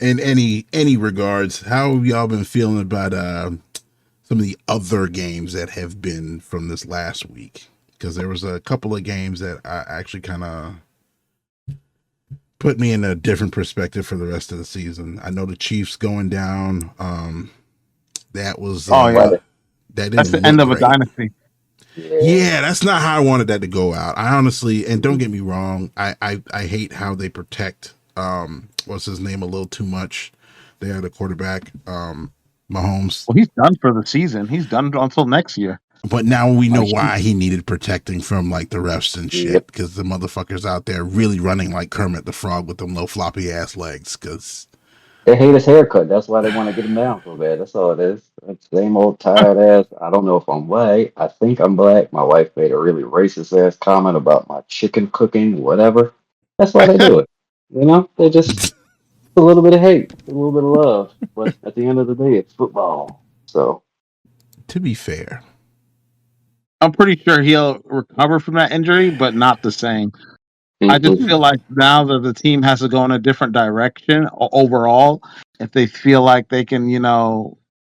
in any regards, how have y'all been feeling about some of the other games that have been from this last week? Because there was a couple of games that I actually kind of put me in a different perspective for the rest of the season. I know the Chiefs going down. That was Oh yeah, But that that's didn't the look end of a great. dynasty. yeah, Yeah, that's not how I wanted that to go out. I honestly, and don't get me wrong, I hate how they protect what's his name a little too much. They had a quarterback, Mahomes. Well, he's done for the season. He's done until next year. But now we know like, why he needed protecting from like the refs and shit. yep. Because the motherfuckers out there really running like Kermit the Frog with them little floppy ass legs. Because They hate his haircut. That's why they want to get him down so bad. That's all it is. That same old tired ass. I don't know if I'm white. I think I'm black. My wife made a really racist ass comment about my chicken cooking, whatever. That's why they do it. You know, they just a little bit of hate, a little bit of love. But at the end of the day, it's football. So to be fair, I'm pretty sure he'll recover from that injury, but not the same. I just mm-mm. feel like now that the team has to go in a different direction overall, if they feel like they can,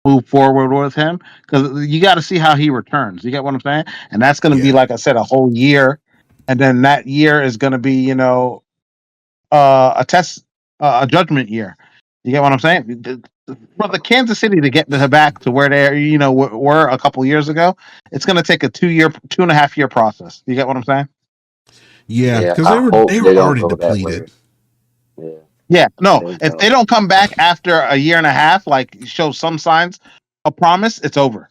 move forward with him, because you got to see how he returns. You get what I'm saying? And that's going to be, yeah, like I said, a whole year, and then that year is going to be, a test, a judgment year. You get what I'm saying? For the Kansas City to get back to where they, were a couple years ago, it's going to take a 2.5 year process. You get what I'm saying? yeah, Yeah, because I they hope were they don't already go that way. depleted. Yeah, Yeah, no. they If they don't. don't come back after a year and a half, like show some signs of promise, it's over.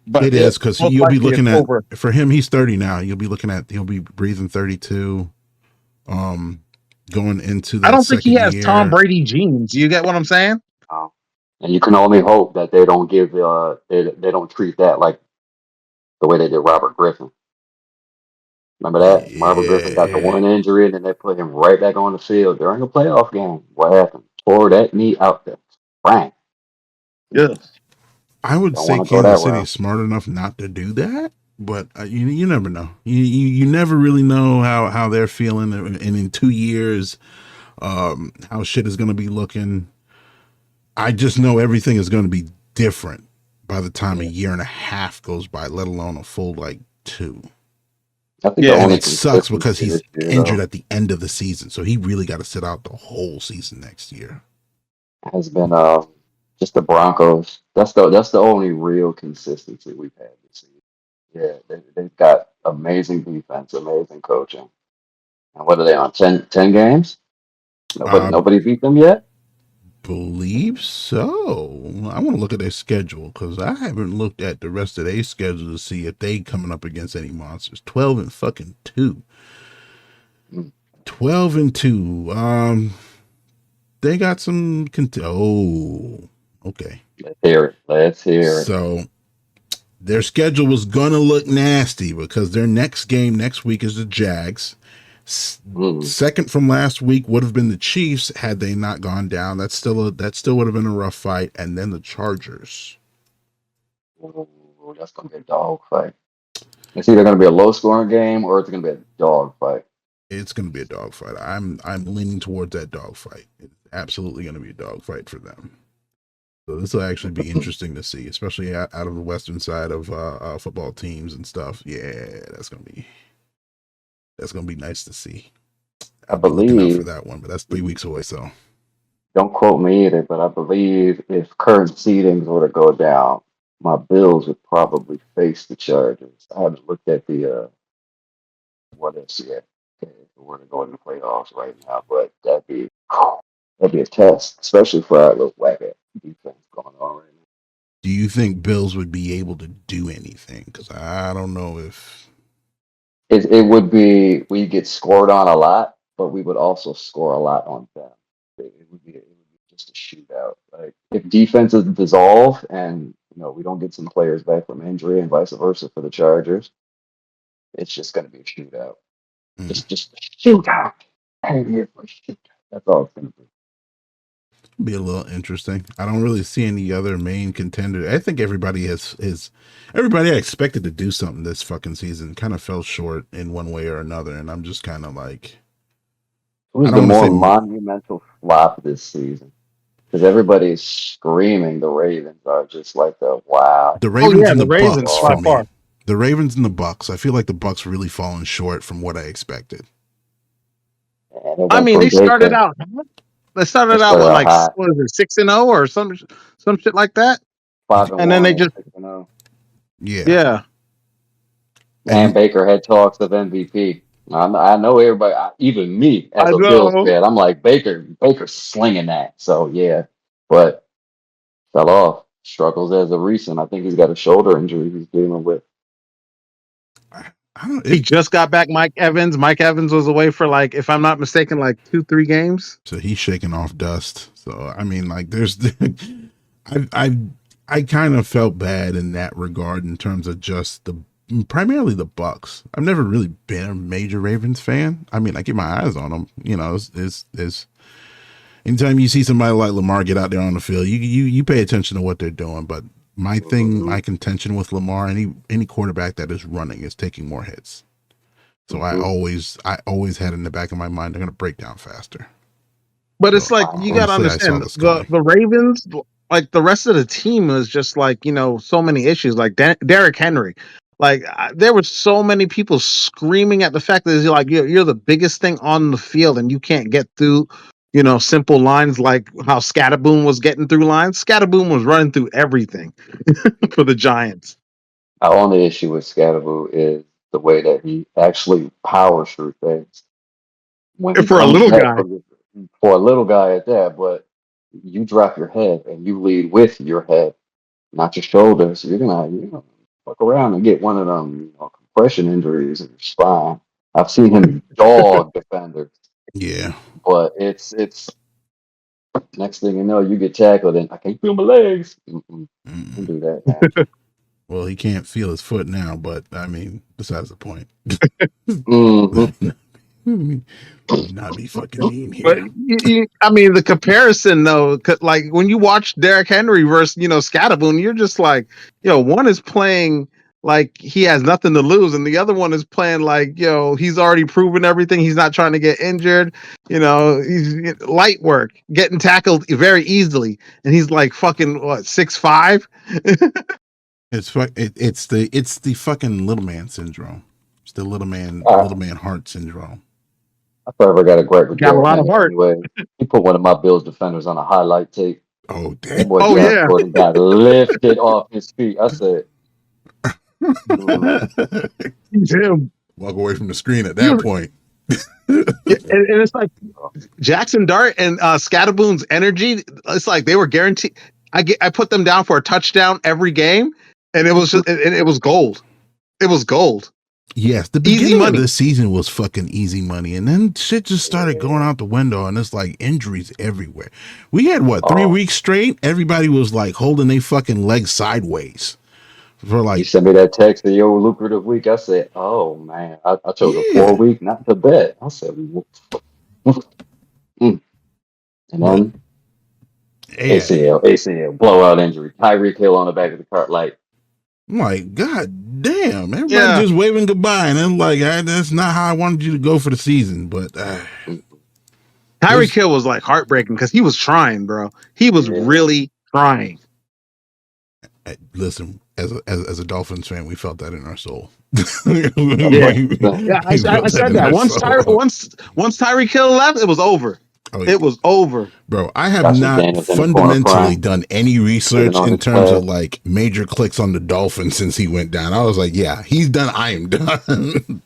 But It Yep. is because most you'll be likely, it's looking at over. for him. He's 30 now. You'll be looking at he'll be breathing 32. Um, Going into I that don't think he second has Tom year. Brady genes. You get what I'm saying? And you can only hope that they don't give they don't treat that like the way they did Robert Griffin. Remember that? Robert Griffin got the Yeah, one injury and then they put him right back on the field during a playoff game. What happened? Tore that knee out there. Bang. Yeah. I would Don't say want to go that Kansas City is route. smart enough not to do that, but you never know. You never really know how they're feeling, and in 2 years, how shit is going to be looking. I just know everything is going to be different by the time a Yeah. year and a half goes by, let alone a full like two. I think the Yeah. And only it sucks because consistency he's this year injured though at the end of the season, so he really got to sit out the whole season next year. has been just the Broncos. That's the only real consistency we've had this season. Yeah, they've got amazing defense, amazing coaching. And what are they on? 10 games? I Nobody beat them yet? believe so. I want to look at their schedule because I haven't looked at the rest of their schedule to see if they coming up against any monsters. 12-2. Mm, 12-2. They got some. Oh, okay. let's hear it. Let's hear it. So their schedule was gonna look nasty because their next game next week is the Jags. Mm. Second from last week would have been the Chiefs had they not gone down. That still would have been a rough fight, and then the Chargers. Ooh, that's gonna be a dog fight. It's either gonna be a low scoring game or it's gonna be a dog fight. It's going to be a dogfight. I'm leaning towards that dogfight. It's absolutely going to be a dogfight for them. So this will actually be interesting to see, especially out of the western side of football teams and stuff. Yeah, that's gonna be nice to see. I I'll be looking out for believe, that one, but that's 3 weeks away. So don't quote me either, but I believe if current seedings were to go down, my Bills would probably face the Chargers. I haven't looked at the what ifs yet. If we were to go in the playoffs right now, but that'd be a test, especially for our little whack defense going on right now. do you think Bills would be able to do anything? Because I don't know if. It would be we get scored on a lot, but we would also score a lot on them. It would be just a shootout. Like if defenses dissolve and we don't get some players back from injury and vice versa for the Chargers, it's just going to be a shootout. Mm, Just a shootout. And it's a shootout. That's all it's going to be. be a little interesting. I don't really see any other main contender. I think everybody everybody I expected to do something this fucking season kind of fell short in one way or another, and I'm just kind of like, I Who's the don't want to more say monumental flop this season? Because everybody's screaming the Ravens are just like the wow. The Oh Ravens yeah, and the the Ravens Bucks by for Oh, far. me. The Ravens and the Bucks. I feel like the Bucks really fallen short from what I expected. and it I went mean, from they started Baker. out. They They started out started with out like hot, what is it, 6-0 or some shit like that, five and and then one they and just 6-0. Yeah, yeah. And and Baker had talks of MVP. I know everybody, even me as I a Bills know. fan, I'm like Baker's slinging that. So yeah, but fell off. Struggles as of recent. I think he's got a shoulder injury he's dealing with. I don't. He just got back Mike Evans. Mike Evans was away for like, if I'm not mistaken, like 2-3 games. So he's shaking off dust. So I mean, like, there's, I kind of felt bad in that regard in terms of just primarily the Bucks. I've never really been a major Ravens fan. I mean, I keep my eyes on them. You know, it's anytime you see somebody like Lamar get out there on the field, you pay attention to what they're doing. But Mm-hmm, my contention with Lamar, any quarterback that is running is taking more hits. So mm-hmm. I always had in the back of my mind they're gonna break down faster. But it's So like you got to honestly, I saw understand this the coming. the Ravens, like the rest of the team, is just like so many issues. Like Derrick Henry, like there were so many people screaming at the fact that you're like you're the biggest thing on the field and you can't get through. Simple lines like how Scatterboom was getting through lines. Scatterboom was running through everything for the Giants. Our only issue with Scatterboo is the way that he actually powers through things. When And he for a comes little back guy, for a little guy at that, but you drop your head and you lead with your head, not your shoulders. You're gonna fuck around and get one of them compression injuries in your spine. I've seen him dog defenders, Yeah. but it's next thing you know, you get tackled and I can't feel my legs. Don't Mm-mm. do that, man. Well, he can't feel his foot now, but I mean, besides the point. Hmm. Let me not be fucking mean but here. I mean, the comparison though, like when you watch Derrick Henry versus Scatterboom, you're just like, one is playing like he has nothing to lose, and the other one is playing like he's already proven everything. He's not trying to get injured. He's light work, getting tackled very easily, and he's like fucking what 6'5". It's the fucking little man syndrome. It's the little man heart syndrome. I forever got a gripe with Got a Derrick lot of Henry heart. anyway. He put one of my Bills defenders on a highlight tape. Oh That damn. boy Oh Josh yeah, Gordon got lifted off his feet. I said, he's him. Walk away from the screen at You, that point. yeah, and it's like Jackson Dart and Scatterboom's energy. It's like they were guaranteed. I put them down for a touchdown every game, and it was gold. It was gold. Yes, the Easy beginning of money. the season was fucking easy money, and then shit just started going yeah. out the window, and it's like injuries everywhere. We had what 3 weeks Oh, straight? Everybody was like holding their fucking legs sideways for you like, sent me that text of your lucrative week. I said, oh man, I chose a yeah. 4 week not to bet. I said, mm. And But then yeah, ACL, blowout injury. Tyreek Hill on the back of the cart, like, I'm like, God damn, everybody Yeah, just waving goodbye, and I'm like, that's not how I wanted you to go for the season. But mm, Tyreek there's Hill was like heartbreaking because he was trying, bro. He was yeah. really trying. listen, as a Dolphins fan, we felt that in our soul. A Yeah, hundred percent. yeah. I, We I felt that said in that our once. soul. Once Tyreek Hill left, it was over. Oh yeah. It was over. Bro, I have Josh not McDaniels in the corner fundamentally crying, done any sitting research on in his terms of flag. like major clicks on the Dolphins since he went down. I was like, yeah, he's done. I am done.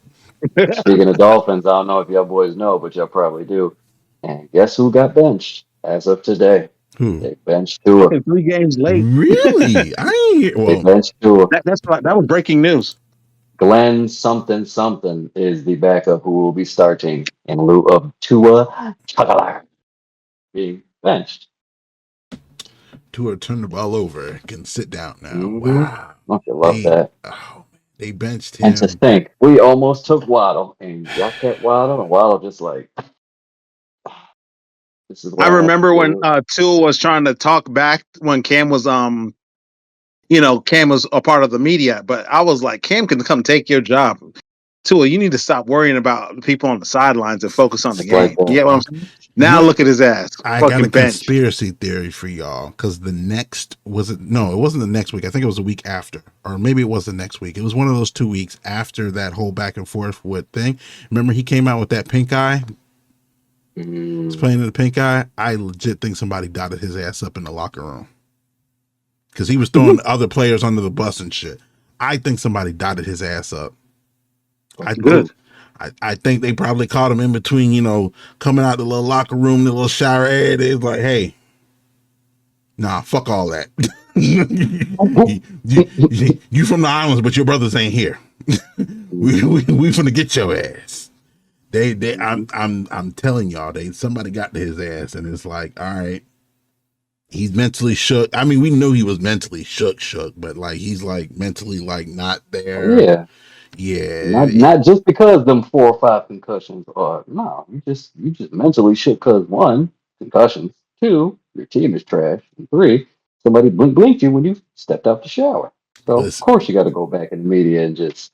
Speaking of Dolphins, I don't know if y'all boys know, but y'all probably do. And guess who got benched as of today? Who? They benched Tua. Fucking 3 games late. Really? I ain't, They well, benched Tua. That was breaking news. Glenn something something is the backup who will be starting in lieu of Tua Tagovailoa being benched. Tua turned the ball over. Can sit down now. Mm-hmm. Wow. Don't you love They that? they benched And to him. think, we almost took Waddle, and y'all kept Waddle, and Waddle just like, this is I what I have to remember when do. Tua was trying to talk back when Cam was Cam was a part of the media, but I was like, Cam can come take your job. Tua, you need to stop worrying about people on the sidelines and focus on the It's like game. You that. get what I'm saying? Now No, look at his ass, I got a fucking bench. conspiracy theory for y'all because the next was it? No, it wasn't the next week. I think it was the week after, or maybe it was the next week. It was one of those 2 weeks after that whole back and forth with thing. Remember, he came out with that pink eye. He's Mm, playing in the pink eye. I legit think somebody dotted his ass up in the locker room because he was throwing other players under the bus and shit. I think somebody dotted his ass up. I fucking think Good. who? I think they probably caught him in between, coming out the little locker room, the little shower area. They was like, hey, nah, fuck all that. you from the islands, but your brothers ain't here. we finna get your ass. I'm telling y'all, somebody got to his ass, and it's like, all right, he's mentally shook. I mean, we knew he was mentally shook, but like he's like mentally like not Oh there. yeah. Yeah, Not just because them 4 or 5 concussions are no, you just mentally shook because one, concussions, two, your team is trash, and three, somebody blinked you when you stepped out the shower. So of listen, course you gotta go back in the media and just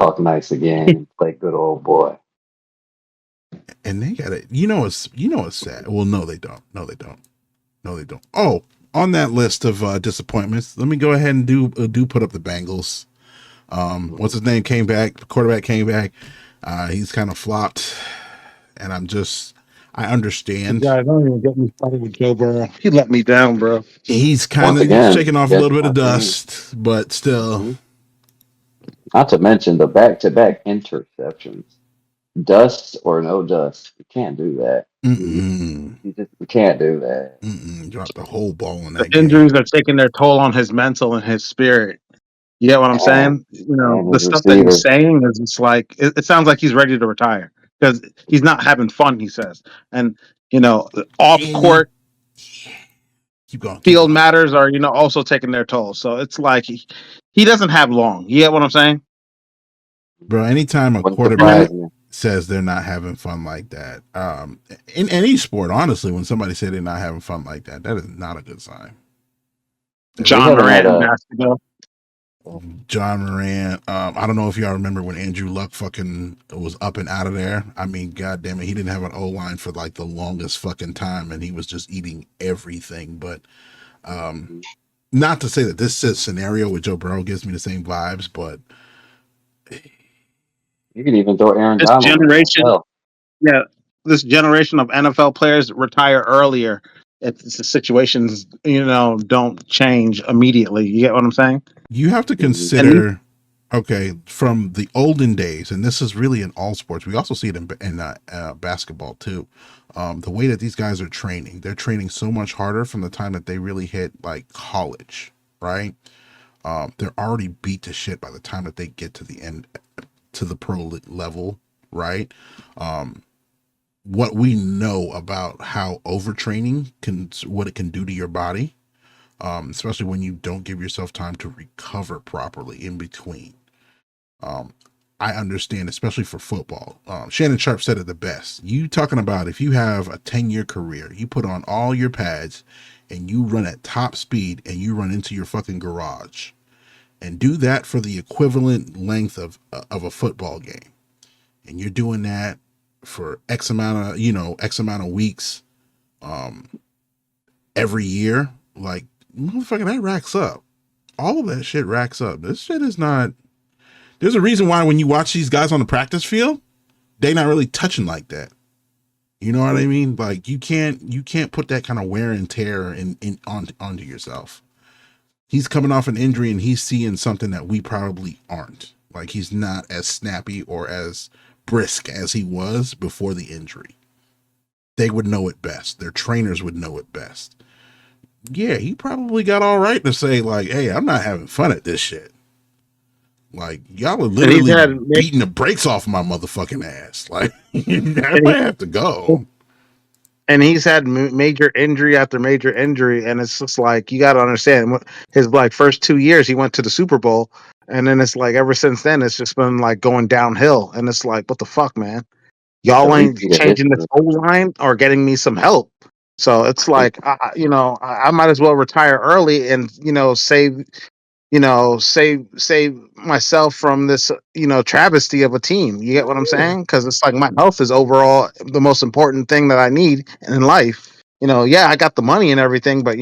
talk nice again and play good old boy. and they got it. It's sad. Well, no, they don't. No, they don't. No, they don't. Oh, on that list of disappointments, let me go ahead and do put up the Bengals. What's his name came back? The quarterback came back. He's kind of flopped, and I understand. Guys, don't even get me started with Joe Burrow. He let me down, bro. He's kind Once of again, shaking off a yes, little bit of once again. dust, but still, Mhm. Not to mention the back-to-back interceptions. Dust or no dust. You can't do that. mm-mm, You can't do that. dropped the whole ball in The that injuries game. are taking their toll on his mental and his spirit. You get what I'm And saying? You know, and the his stuff that he's receivers. saying is just like it sounds like he's ready to retire because he's not having fun. He says, and off And court keep going, keep field going. matters are also taking their toll. So it's like he doesn't have long. You get what I'm saying? Bro, anytime a Wouldn't And then quarterback surprise me. says they're not having fun like that, in any sport, honestly, when somebody say they're not having fun like that, that is not a good sign. That is We John haven't had Morant in a. basketball. John Morant. I don't know if y'all remember when Andrew Luck fucking was up and out of there. I mean, god damn it, he didn't have an O line for like the longest fucking time, and he was just eating everything. But not to say that this scenario with Joe Burrow gives me the same vibes, but You can even throw Aaron This Donald in there. generation, Hell, yeah, this generation of NFL players retire earlier if the situations don't change immediately. You get what I'm saying? you have to mhm. And these consider, okay, from the olden days, and this is really in all sports. We also see it in basketball too. The way that these guys are training, they're training so much harder from the time that they really hit like college, right? They're already beat to shit by the time that they get to the end, to the level, right? Um, what we know about how overtraining what it can do to your body, especially when you don't give yourself time to recover properly in between. Um, I understand, especially for football. Shannon Sharp said it the best. You talking about if you have a 10-year career, you put on all your pads and you run at top speed and you run into your fucking garage and do that for the equivalent length of a football game. And you're doing that for X amount of weeks, um, every year. Like, motherfucker, that racks up. All of that shit racks up. This shit is not. There's a reason why when you watch these guys on the practice field, they not really touching like that. You know what I mean? Like you can't put that kind of wear and tear onto yourself. He's coming off an injury and he's seeing something that we probably aren't. Like he's not as snappy or as brisk as he was before the injury. They would know it best. Their trainers would know it best. Yeah, he probably got all right to say like, "Hey, I'm not having fun at this shit." Like y'all are and he's literally had beating the brakes off my motherfucking ass. Like I and, might he, have to go. and he's had major injury after major injury, and it's just like you got to understand his like first 2 years he went to the Super Bowl, and then it's like ever since then it's just been like going downhill, and it's like what the fuck, man. It's a Y'all ain't repeat of changing this history. O line or getting me some help. So it's It, like I might as well retire early and save. save myself from this, travesty of a team. You get what I'm Yeah. saying? Because it's like my health is overall the most important thing that I need in life. Yeah, I got the money and everything, but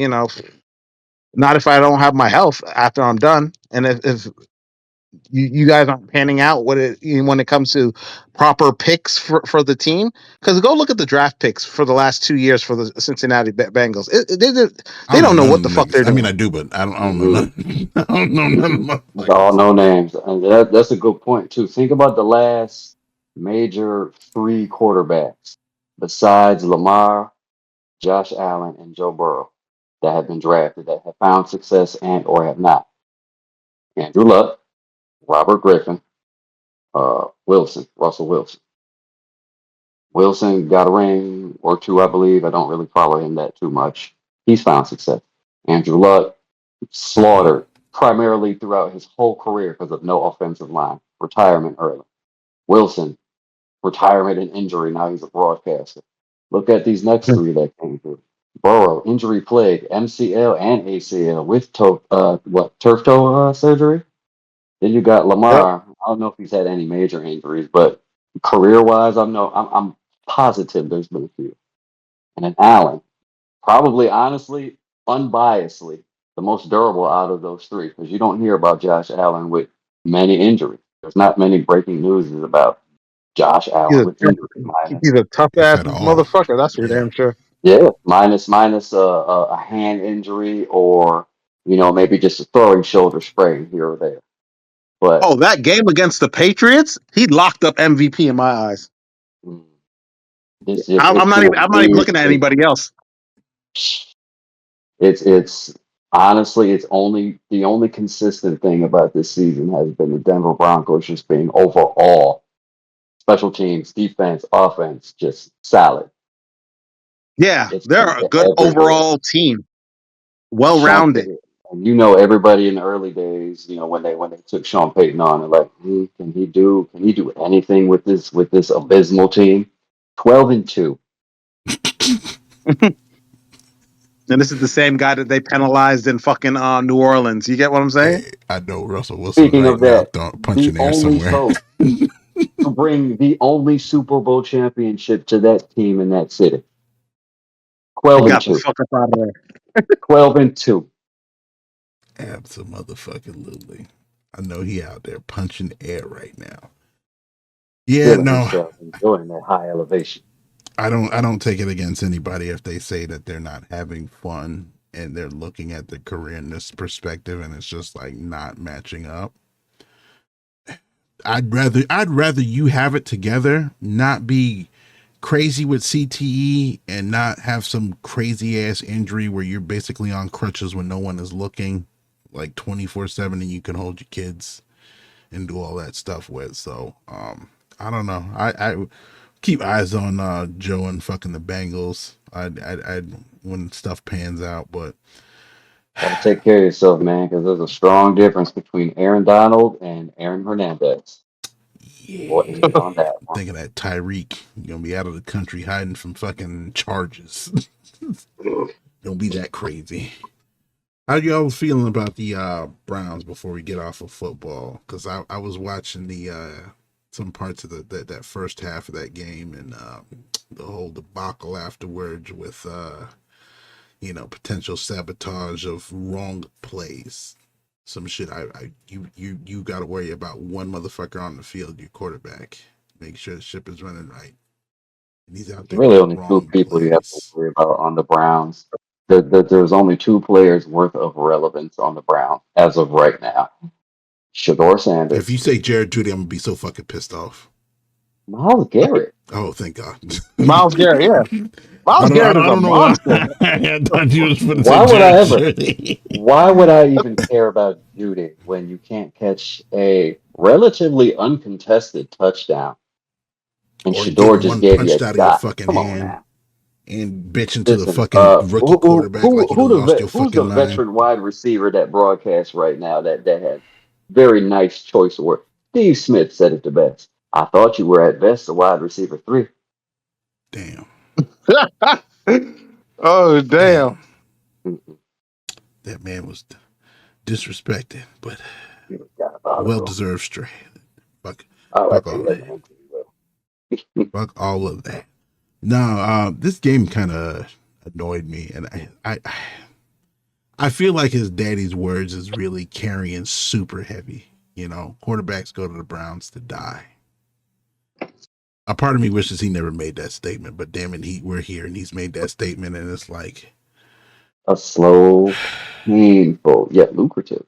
not if I don't have my health after I'm done. And if you guys aren't panning out when it comes to proper picks for the team, because go look at the draft picks for the last 2 years for the Cincinnati Bengals. I They don't know don't know none of what the them fuck niggas. they're I mean, doing. I do, but I don't know Mm-hmm. none. I don't know none of them It's all motherfuckers. no names, and that's a good point too. Think about the last major three quarterbacks besides Lamar, Josh Allen, and Joe Burrow that have been drafted that have found success and or have not. Andrew Luck, Robert Griffin, Russell Wilson. Wilson got a ring or two, I believe. I don't really follow him that too much. He's found success. Andrew Luck slaughtered primarily throughout his whole career because of no offensive line. Retirement early. Wilson, retirement and injury. Now he's a broadcaster. Look at these next three that came through. Burrow, injury plague, MCL and ACL with turf toe surgery. Then you got Yep. Lamar. I don't know if he's had any major injuries, but career wise, I'm positive there's been a few. And then Allen, probably honestly, unbiasedly, the most durable out of those three because you don't hear about Josh Allen with many injuries. There's not many breaking news about Josh He's Allen a with tough, injury minus. he's a tough If ass at all. motherfucker. That's for Yeah. damn sure. Yeah, minus a hand injury or maybe just a throwing shoulder sprain here or there. But Oh, that game against the Patriots, he locked up MVP in my eyes. mm, it's just I'm it not even. can't I'm not even be. looking at anybody else. It's honestly it's only the only consistent thing about this season has been the Denver Broncos just being overall special teams, defense, offense, just solid. Yeah, It's they're been a good everywhere. overall team, well Sean rounded. Payton, and everybody in the early days, when they took Sean Payton on, and like, can he do anything with this abysmal team? 12-2. And this is the same guy that they penalized in fucking New Orleans. You get what I'm saying? Hey, I know Russell Wilson's Speaking right of now that, the punching air only somewhere. coach to bring the only Super Bowl championship to that team in that city. 12 And and got the 2. fuck up out of there. 12-2. Absolutely. I know he out there punching air right now. Yeah, Feeling no, himself, enjoying that high elevation. I don't take it against anybody if they say that they're not having fun and they're looking at the career in this perspective and it's just like not matching up. I'd rather you have it together, not be crazy with CTE and not have some crazy ass injury where you're basically on crutches when no one is looking, like 24/7, and you can hold your kids and do all that stuff with. So I don't know. I keep eyes on Joe and fucking the Bengals. I when stuff pans out, but Gotta take care of yourself, man, because there's a strong difference between Aaron Donald and Aaron Hernandez. What is yeah, on that one? thinking that Tyreek gonna be out of the country hiding from fucking charges. Don't be that crazy. How y'all feeling about the Browns before we get off of football? Because I was watching the some parts of that first half of that game and the whole debacle afterwards with potential sabotage of wrong plays. Some shit. You got to worry about one motherfucker on the field, your quarterback. Make sure the ship is running right, and he's out There's there really making only two wrong people you have to plays. worry about on the Browns. There's only two players worth of relevance on the Browns as of right now. Shador If you Sanders, say Jared Judy, I'm gonna be so fucking pissed off. Miles Garrett. Oh, thank God. Miles Garrett, yeah. I Miles don't. I Garrett don't. is I a don't know why. monster. I thought you was going to say Why would I Jared ever? Judy. Why would I even care about Judy when you can't catch a relatively uncontested touchdown and Or get Shador just one gave you a punched out of your dot? fucking Come on hand now. and bitching to the Listen, fucking rookie quarterback like you done lost your who's the fucking mind. veteran wide receiver that broadcasts right now that had very nice choice of word? Steve Smith said it the best. I thought you were at best a wide receiver 3. Damn. Oh damn. Damn. Mm-mm. That man was. disrespected, but He was diabolical. well-deserved stray. Fuck, I fuck like all that that. man pretty well. Fuck all of that. No, this game kind of annoyed me, and I feel like his daddy's words is really carrying super heavy. You know, quarterbacks go to the Browns to die. A part of me wishes he never made that statement, but damn it, we're here and he's made that statement, and it's like, A slow, painful, yet lucrative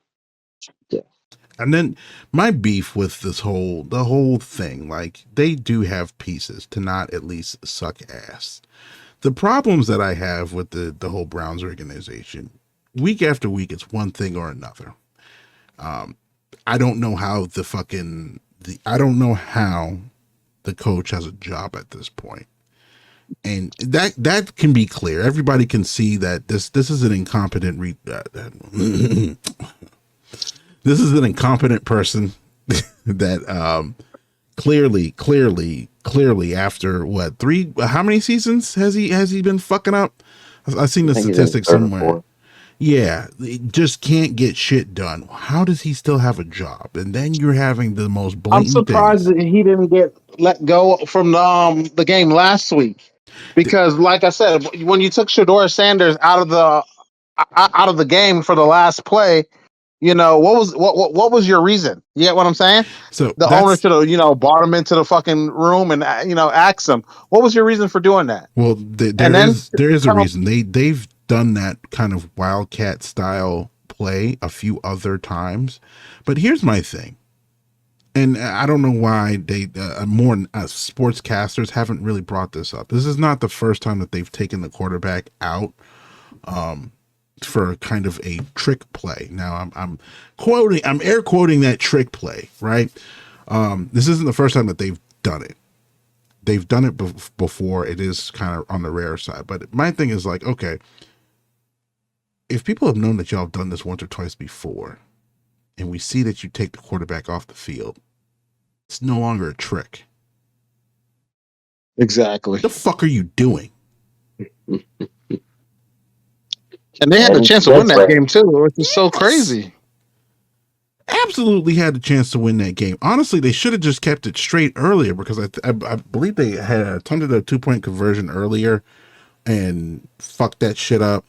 death. and then my beef with the whole thing, like they do have pieces to not at least suck ass. The problems that I have with the whole Browns organization, week after week, it's one thing or another. I don't know how I don't know how the coach has a job at this point. And that can be clear. Everybody can see that this is an incompetent this is an incompetent person that clearly after what how many seasons has he been fucking up? I've seen I the think he's in his statistic third or somewhere. fourth. Yeah, he just can't get shit done. How does he still have a job? And then you're having the most I'm blatant surprised things. that he didn't get let go from the game last week, because, like I said, when you took Shador Sanders out of the game for the last play, what was your reason? You get what I'm saying? So The owner that's should have brought him into the fucking room and asked him, what was your reason for doing that? well, And then there is a reason they've done that kind of wildcat style play a few other times, but here's my thing, and I don't know why they more sportscasters haven't really brought this up. This is not the first time that they've taken the quarterback out for kind of a trick play. Now I'm air quoting that trick play, right? This isn't the first time that they've done it. They've done it before. It is kind of on the rare side, but my thing is like, okay, if people have known that y'all have done this once or twice before, and we see that you take the quarterback off the field, it's no longer a trick. exactly. The fuck are you doing? And they had a chance to win That's that right. game too, which is so Yes, crazy. absolutely had a chance to win that game. Honestly, they should have just kept it straight earlier, because I believe they had attempted a 2-point conversion earlier and fucked that shit up.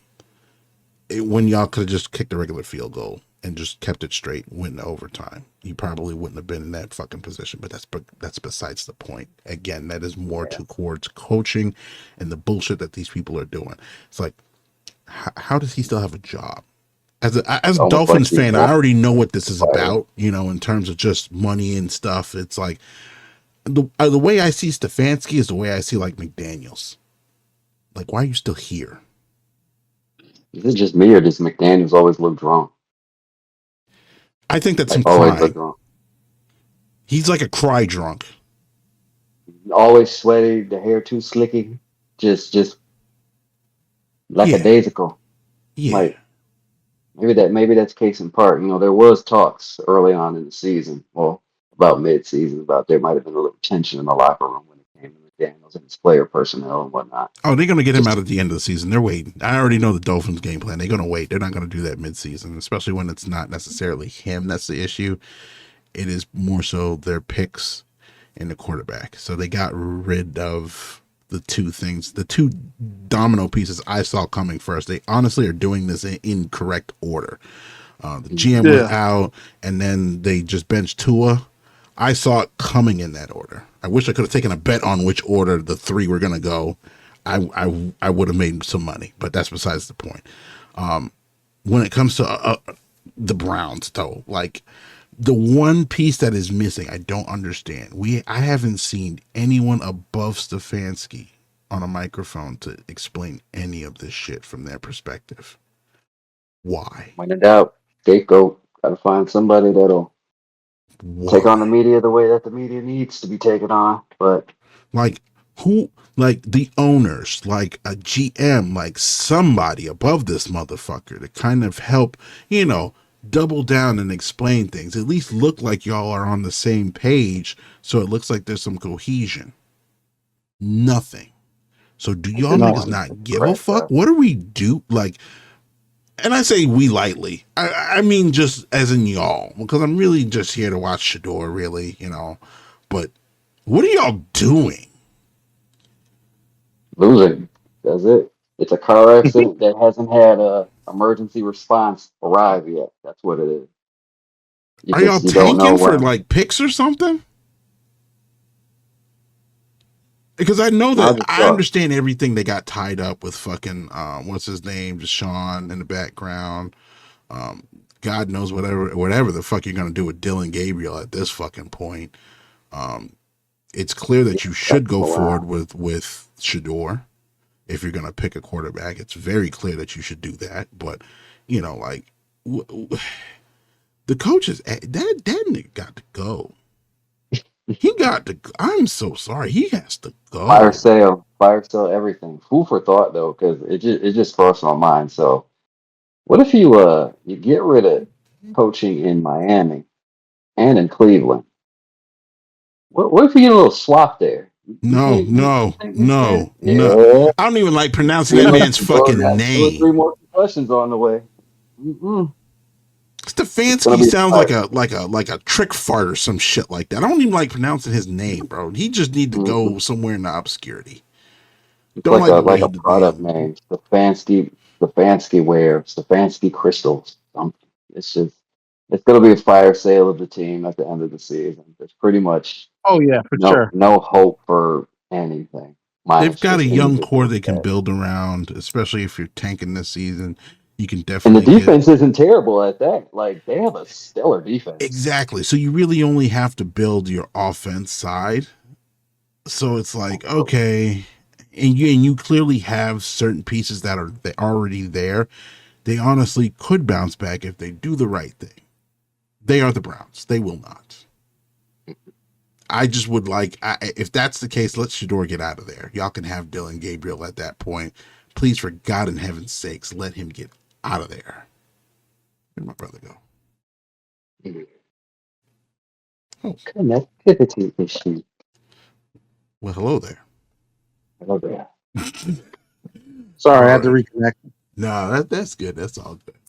When y'all could have just kicked a regular field goal and just kept it straight, went to overtime, you probably wouldn't have been in that fucking position. But that's besides the point. Again, that is more Yeah. towards coaching and the bullshit that these people are doing. It's like, how does he still have a job? As It's a almost like Dolphins he's fan, I born already know what this is fighter. about. In terms of just money and stuff. It's like the way I see Stefanski is the way I see like McDaniels. Like, why are you still here? Is it just me or does McDaniels always look drunk? I think that's Like him always look crying. drunk. He's like a cry drunk. Always sweaty, the hair too slicky. Just like a Yeah, daisical. yeah. Like maybe that's case in part. There was talks early on in the season, well, about mid-season, about there might have been a little tension in the locker room when it came to McDaniels and his player personnel and whatnot. Oh, they're going to get him Just out at the end of the season. They're waiting. I already know the Dolphins' game plan. They're going to wait. They're not going to do that mid-season, especially when it's not necessarily him that's the issue. It is more so their picks and the quarterback. So they got rid of the two domino pieces I saw coming first. They honestly are doing this in correct order. The GM was Yeah. out, and then they just benched Tua. I saw it coming in that order. I wish I could have taken a bet on which order the three were going to go. I would have made some money, but that's besides the point. When it comes to the Browns, though, like the one piece that is missing, I don't understand. I haven't seen anyone above Stefanski on a microphone to explain any of this shit from their perspective. Why? when in doubt, scapegoat. Gotta find somebody that'll take on the Why? media the way that the media needs to be taken on. But Like who? Like the owners, like a GM, like somebody above this motherfucker to kind of help, double down and explain things. At least look like y'all are on the same page, so it looks like there's some cohesion. Nothing. So do at y'all this niggas No. point, it's not just give a grass fuck? valley. What do we do? Like and I say we lightly. I mean just as in y'all, because I'm really just here to watch Shador, really, you know. But what are y'all doing? Losing. That's it. It's a car accident that hasn't had a emergency response arrive yet. That's what it is. Are y'all You don't know tanking for when. like picks or something? Because I know Now that just I look. understand everything they got tied up with fucking what's his name, Deshaun in the background. Um, God knows whatever the fuck you're gonna do with Dylan Gabriel at this fucking point. Um, it's clear Yeah, that you cut should them go forward around. with Shador if you're gonna pick a quarterback. It's very clear that you should do that. But you know, like w- w- the coaches, that nigga got to go. He got to. I'm so sorry. He has to go. Fire sale, everything. Food for thought though, because it just crossed my mind. So what if you get rid of coaching in Miami and in Cleveland? What if we get a little swap there? No, You no, think we can? no, no. Yeah. I don't even like pronouncing Three that more, man's bro, fucking got two or three name. more concussions on the way. Mm-mm. It's gonna Stefanski be a sounds like fire. a trick fart or some shit like that. I don't even like pronouncing his name, bro. He just need to Mm-mm. go somewhere in the obscurity. It's Don't like the way like he a did the product name. Stefanski wear, Stefanski crystals. Something. It's gonna be a fire sale of the team at the end of the season. There's pretty much Oh yeah, for sure. no hope for anything they've minus got a just young core individual they can stats. build around, especially if you're tanking this season. You can And the definitely get defense isn't terrible at that. Like they have a stellar defense. exactly. So you really only have to build your offense side. So it's like, okay, and you clearly have certain pieces that are they already there. They honestly could bounce back if they do the right thing. They are the Browns. They will not. I just would like, if that's the case, let Shador get out of there. Y'all can have Dylan Gabriel at that point. Please, for God in heaven's sakes, let him get out of there. Where'd my brother go? Oh, Connectivity issue. well, hello there. I love that. Sorry, All I had to right. reconnect. No, that's good. That's all good.